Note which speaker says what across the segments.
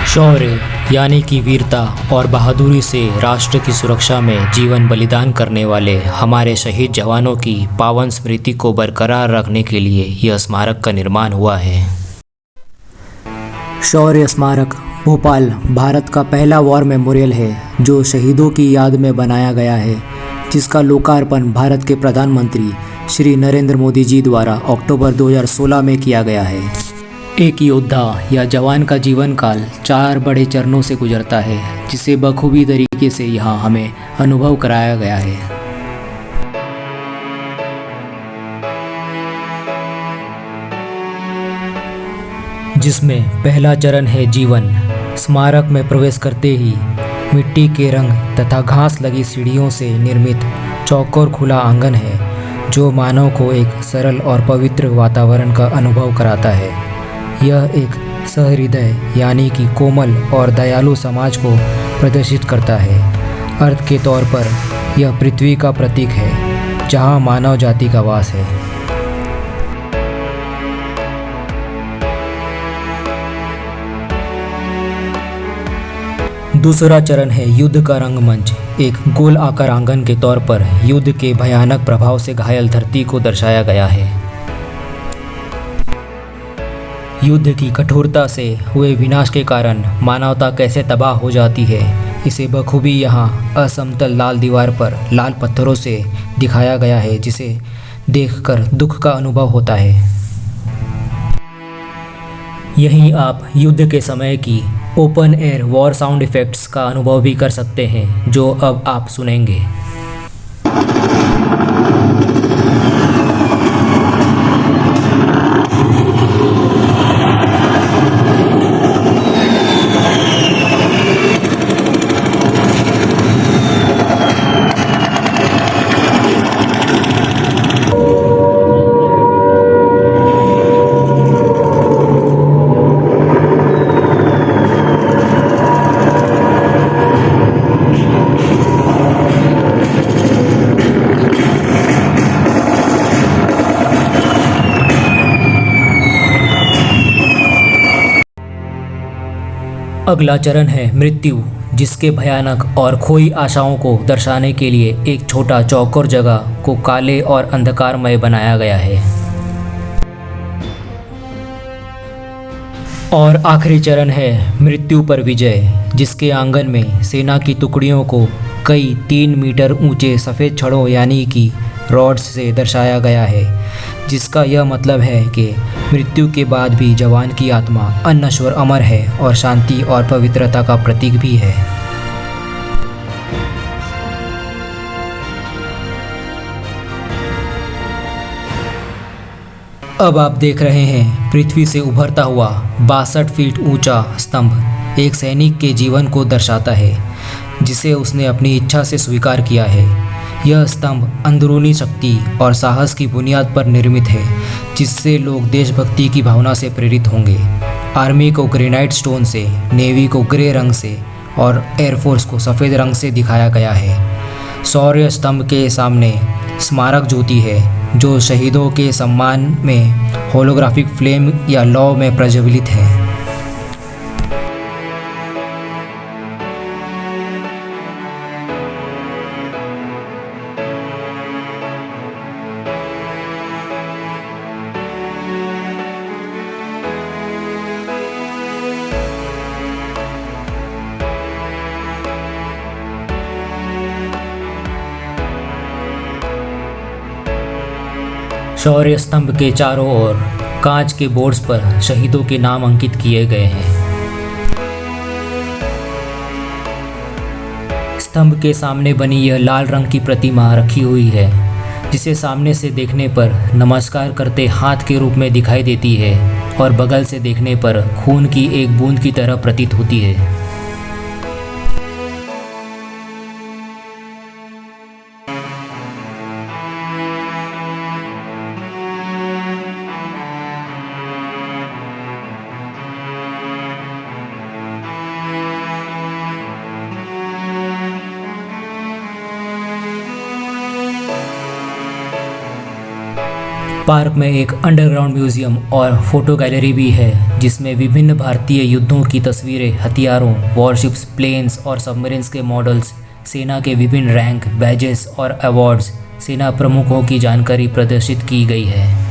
Speaker 1: शौर्य यानी कि वीरता और बहादुरी से राष्ट्र की सुरक्षा में जीवन बलिदान करने वाले हमारे शहीद जवानों की पावन स्मृति को बरकरार रखने के लिए यह स्मारक का निर्माण हुआ है। शौर्य स्मारक भोपाल भारत का पहला वॉर मेमोरियल है जो शहीदों की याद में बनाया गया है, जिसका लोकार्पण भारत के प्रधानमंत्री श्री नरेंद्र मोदी जी द्वारा अक्टूबर 2016 में किया गया है। एक योद्धा या जवान का जीवन काल 4 बड़े चरणों से गुजरता है, जिसे बखूबी तरीके से यहाँ हमें अनुभव कराया गया है। जिसमें पहला चरण है जीवन। स्मारक में प्रवेश करते ही मिट्टी के रंग तथा घास लगी सीढ़ियों से निर्मित चौकोर खुला आंगन है, जो मानव को एक सरल और पवित्र वातावरण का अनुभव कराता है। यह एक सहृदय यानी कि कोमल और दयालु समाज को प्रदर्शित करता है। अर्थ के तौर पर यह पृथ्वी का प्रतीक है, जहाँ मानव जाति का वास है। दूसरा चरण है युद्ध का रंगमंच। एक गोल आकार आंगन के तौर पर युद्ध के भयानक प्रभाव से घायल धरती को दर्शाया गया है। युद्ध की कठोरता से हुए विनाश के कारण मानवता कैसे तबाह हो जाती है, इसे बखूबी यहाँ असमतल लाल दीवार पर लाल पत्थरों से दिखाया गया है, जिसे देखकर दुख का अनुभव होता है। यहीं आप युद्ध के समय की open air war sound effects का अनुभव भी कर सकते हैं, जो अब आप सुनेंगे। अगला चरण है मृत्यु, जिसके भयानक और खोई आशाओं को दर्शाने के लिए एक छोटा चौकोर जगह को काले और अंधकारमय बनाया गया है। और आखिरी चरण है मृत्यु पर विजय, जिसके आंगन में सेना की टुकड़ियों को कई 3 मीटर ऊंचे सफ़ेद छड़ों यानी कि रॉड्स से दर्शाया गया है, जिसका यह मतलब है कि मृत्यु के बाद भी जवान की आत्मा अनश्वर अमर है और शांति और पवित्रता का प्रतीक भी है। अब आप देख रहे हैं पृथ्वी से उभरता हुआ 62 फीट ऊंचा स्तंभ एक सैनिक के जीवन को दर्शाता है, जिसे उसने अपनी इच्छा से स्वीकार किया है। यह स्तंभ अंदरूनी शक्ति और साहस की बुनियाद पर निर्मित है, जिससे लोग देशभक्ति की भावना से प्रेरित होंगे। आर्मी को ग्रेनाइट स्टोन से, नेवी को ग्रे रंग से और एयरफोर्स को सफ़ेद रंग से दिखाया गया है। शौर्य स्तंभ के सामने स्मारक ज्योति है, जो शहीदों के सम्मान में होलोग्राफिक फ्लेम या लौ में प्रज्वलित है। शौर्य स्तंभ के चारों ओर कांच के बोर्ड्स पर शहीदों के नाम अंकित किए गए हैं। स्तंभ के सामने बनी यह लाल रंग की प्रतिमा रखी हुई है, जिसे सामने से देखने पर नमस्कार करते हाथ के रूप में दिखाई देती है और बगल से देखने पर खून की एक बूंद की तरह प्रतीत होती है। पार्क में एक अंडरग्राउंड म्यूजियम और फोटो गैलरी भी है, जिसमें विभिन्न भारतीय युद्धों की तस्वीरें, हथियारों, वॉरशिप्स, प्लेन्स और सबमरीन्स के मॉडल्स, सेना के विभिन्न रैंक, बैजेस और अवार्ड्स, सेना प्रमुखों की जानकारी प्रदर्शित की गई है।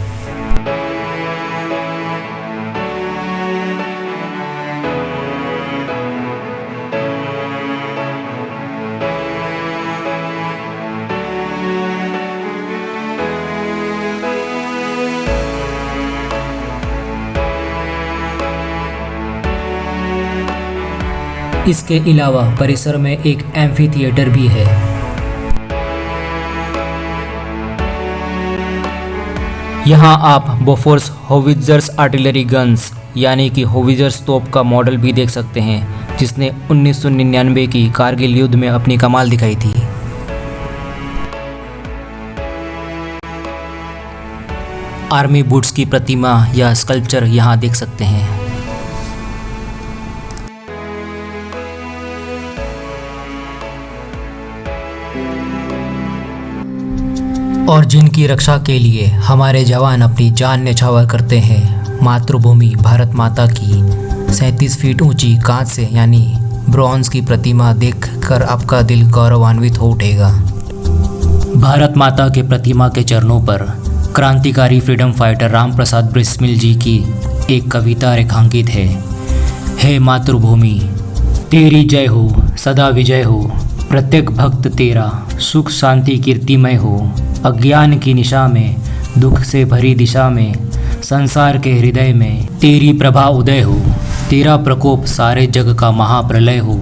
Speaker 1: इसके अलावा परिसर में एक एम्फी थिएटर भी है। यहाँ आप बोफोर्स होवित्ज़र्स आर्टिलरी गन्स यानी कि होवित्ज़र्स तोप का मॉडल भी देख सकते हैं, जिसने 1999 की कारगिल युद्ध में अपनी कमाल दिखाई थी। आर्मी बूट्स की प्रतिमा या स्कल्पचर यहाँ देख सकते हैं। और जिनकी रक्षा के लिए हमारे जवान अपनी जान न्यौछावर करते हैं, मातृभूमि भारत माता की 37 फीट ऊंची कांच से यानी ब्रॉन्ज की प्रतिमा देखकर आपका दिल गौरवान्वित हो उठेगा। भारत माता के प्रतिमा के चरणों पर क्रांतिकारी फ्रीडम फाइटर राम प्रसाद बिस्मिल जी की एक कविता रेखांकित है। हे मातृभूमि, तेरी जय हो, सदा विजय हो, प्रत्येक भक्त तेरा सुख शांति कीर्तिमय हो। अज्ञान की निशा में, दुख से भरी दिशा में, संसार के हृदय में तेरी प्रभा उदय हो। तेरा प्रकोप सारे जग का महाप्रलय हो।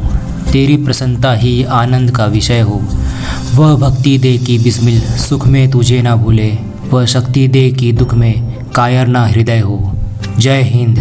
Speaker 1: तेरी प्रसन्नता ही आनंद का विषय हो। वह भक्ति दे कि बिस्मिल सुख में तुझे ना भूले, वह शक्ति दे कि दुख में कायर ना हृदय हो। जय हिंद।